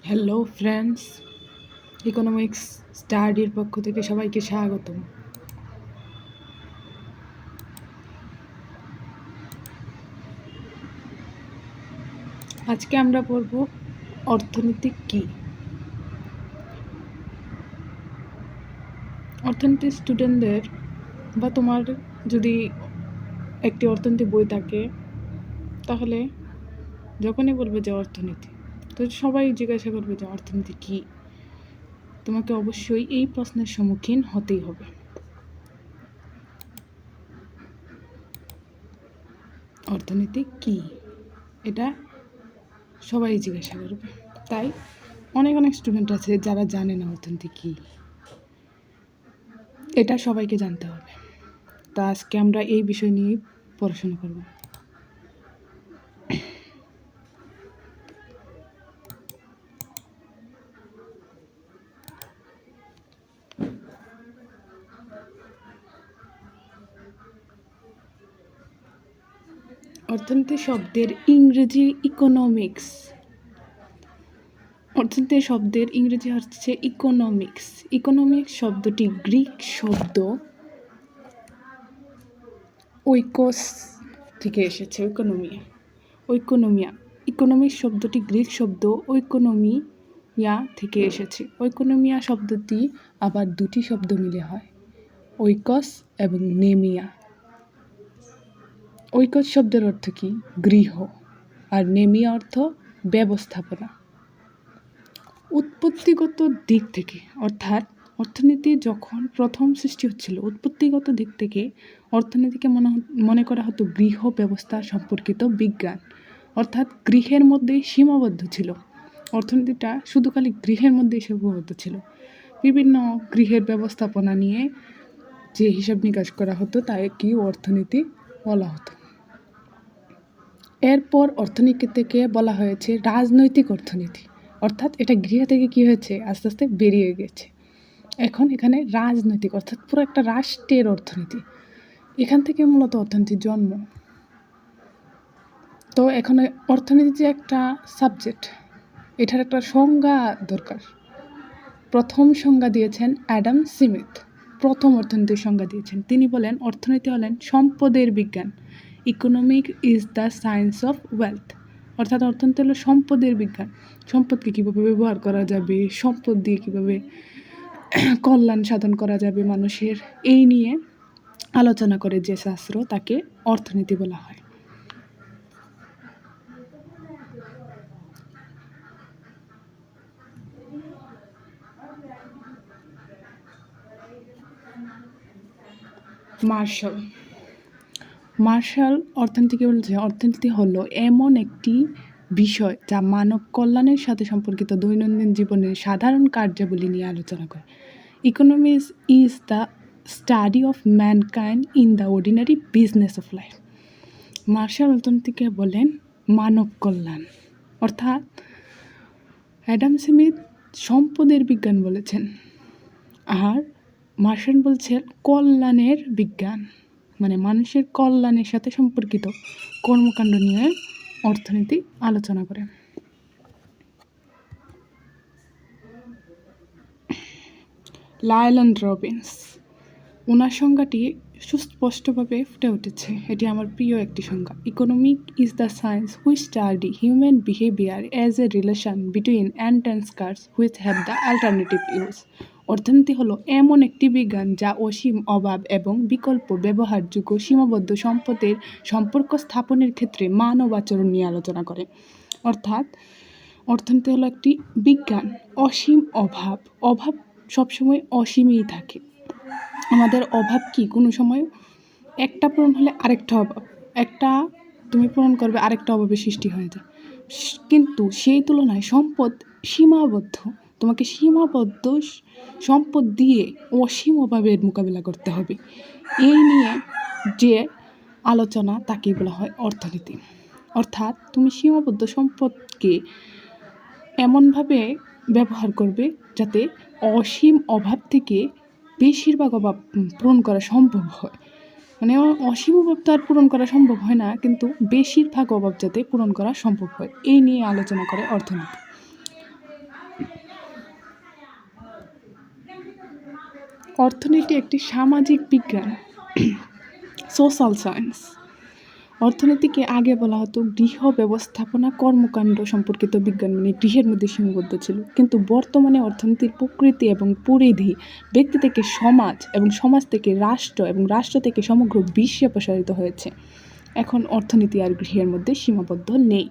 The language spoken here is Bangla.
হ্যালো ফ্রেন্ডস, ইকোনমিক্স স্টাডির পক্ষ থেকে সবাইকে স্বাগতম। আজকে আমরা পড়ব অর্থনীতি কী। অর্থনীতি স্টুডেন্টদের বা তোমার যদি একটি অর্থনীতি বই থাকে তাহলে যখনই বলবে যে অর্থনীতি, তো সবাই জিজ্ঞাসা করবে যে অর্থনীতি কী। তোমাকে অবশ্যই এই প্রশ্নের সম্মুখীন হতেই হবে। অর্থনীতি কী, এটা সবাই জিজ্ঞাসা করবে। তাই অনেক স্টুডেন্ট আছে যারা জানে না অর্থনীতি কী। এটা সবাইকে জানতে হবে। তা আজকে আমরা এই বিষয় নিয়ে পড়াশোনা করব। অর্থনীতি শব্দের ইংরেজি ইকোনমিক্স। অর্থনীতি শব্দের ইংরেজি হচ্ছে ইকোনমিক্স। ইকোনমিক্স শব্দটি গ্রিক শব্দ ওইকোস থেকে এসেছে। ঐকোনমিয়া। ইকোনমিক্স শব্দটি গ্রিক শব্দ ঐকোনমিয়া থেকে এসেছে। ঐকোনমিয়া শব্দটি আবার দুটি শব্দ মিলে হয়, ওইকস এবং নেমিয়া। ওইকস শব্দের অর্থ কি? গৃহ। আর নেমিয়া অর্থ ব্যবস্থাপনা। উৎপত্তিগত দিক থেকে, অর্থাৎ অর্থনীতি যখন প্রথম সৃষ্টি হচ্ছিল, উৎপত্তিগত দিক থেকে অর্থনীতিকে মনে করা হতো গৃহ ব্যবস্থা সম্পর্কিত বিজ্ঞান। অর্থাৎ গৃহের মধ্যেই সীমাবদ্ধ ছিল। অর্থনীতিটা শুধু খালি গৃহের মধ্যেই সীমাবদ্ধ ছিল। বিভিন্ন গৃহের ব্যবস্থাপনা নিয়ে যে হিসাব নিকাশ করা হতো তাকে অর্থনীতি বলা হতো। এরপর অর্থনীতি থেকে বলা হয়েছে রাজনৈতিক অর্থনীতি। অর্থাৎ এটা গৃহ থেকে কী হয়েছে, আস্তে আস্তে বেরিয়ে গেছে। এখন এখানে রাজনৈতিক, অর্থাৎ পুরো একটা রাষ্ট্রের অর্থনীতি। এখান থেকে মূলত অর্থনীতির জন্ম। তো এখন অর্থনীতি যে একটা সাবজেক্ট, এটার একটা সংজ্ঞা দরকার। প্রথম সংজ্ঞা দিয়েছেন অ্যাডাম স্মিথ। প্রথম অর্থনীতির সংজ্ঞা দিয়েছেন। তিনি বলেন অর্থনীতি হলেন সম্পদের বিজ্ঞান। Economic is the science of wealth. অর্থাৎ অর্থনীতি হলো সম্পদের বিজ্ঞান। সম্পদকে কীভাবে ব্যবহার করা যাবে, সম্পদ দিয়ে কীভাবে কল্যাণ সাধন করা যাবে মানুষের, এই নিয়ে আলোচনা করে যে শাস্ত্র তাকে অর্থনীতি বলা হয়। মার্শাল অর্থনীতিকে বলছে অর্থনীতি হলো এমন একটি বিষয় যা মানব কল্যাণের সাথে সম্পর্কিত দৈনন্দিন জীবনের সাধারণ কার্যাবলী নিয়ে আলোচনা করে। Economics is the study of mankind in the ordinary business of life. Marshall অর্থনীতিকে বলেন মানব কল্যাণ। অর্থাৎ অ্যাডাম স্মিথ সম্পদের বিজ্ঞান বলেছেন, আর মার্শাল বলছেন কল্যাণের বিজ্ঞান, মানে মানুষের কল্যাণের সাথে সম্পর্কিত কর্মকাণ্ড নিয়ে অর্থনীতি আলোচনা করে। লায়ল্যান্ড রবিন্স, ওনার সংজ্ঞাটি সুস্পষ্টভাবে ফুটে উঠেছে। এটি আমার প্রিয় একটি সংজ্ঞা। Economic is the science which study human behaviour as a relation between and which have the alternative use. অর্থনীতি হলো এমন একটি বিজ্ঞান যা অসীম অভাব এবং বিকল্প ব্যবহারযোগ্য সীমাবদ্ধ সম্পদের সম্পর্ক স্থাপনের ক্ষেত্রে মানব আচরণ নিয়ে আলোচনা করে। অর্থাৎ অর্থনীতি হলো একটি বিজ্ঞান। অসীম অভাব সবসময় অসীমই থাকে। আমাদের অভাব কি, কোনো সময় একটা পূরণ হলে আরেকটা অভাব, একটা তুমি পূরণ করবে আরেকটা অভাবের সৃষ্টি হয়ে যায়। কিন্তু সেই তুলনায় সম্পদ সীমাবদ্ধ। তোমাকে সীমাবদ্ধ সম্পদ দিয়ে অসীম অভাবের মোকাবিলা করতে হবে। এই নিয়ে যে আলোচনা তাকেই বলা হয় অর্থনীতি। অর্থাৎ তুমি সীমাবদ্ধ সম্পদকে এমনভাবে ব্যবহার করবে যাতে অসীম অভাব থেকে বেশিরভাগ অভাব পূরণ করা সম্ভব হয়। মানে অসীম অভাব তো আর পূরণ করা সম্ভব হয় না, কিন্তু বেশিরভাগ অভাব যাতে পূরণ করা সম্ভব হয়, এই নিয়ে আলোচনা করে অর্থনীতি। অর্থনীতি একটি সামাজিক বিজ্ঞান, সোশ্যাল সায়েন্স। অর্থনীতিকে আগে বলা হতো গৃহ ব্যবস্থাপনা কর্মকাণ্ড সম্পর্কিত বিজ্ঞান, মানে গৃহের মধ্যে সীমাবদ্ধ ছিল। কিন্তু বর্তমানে অর্থনীতির প্রকৃতি এবং পরিধি ব্যক্তি থেকে সমাজ এবং সমাজ থেকে রাষ্ট্র এবং রাষ্ট্র থেকে সমগ্র বিশ্বে প্রসারিত হয়েছে। এখন অর্থনীতি আর গৃহের মধ্যে সীমাবদ্ধ নেই।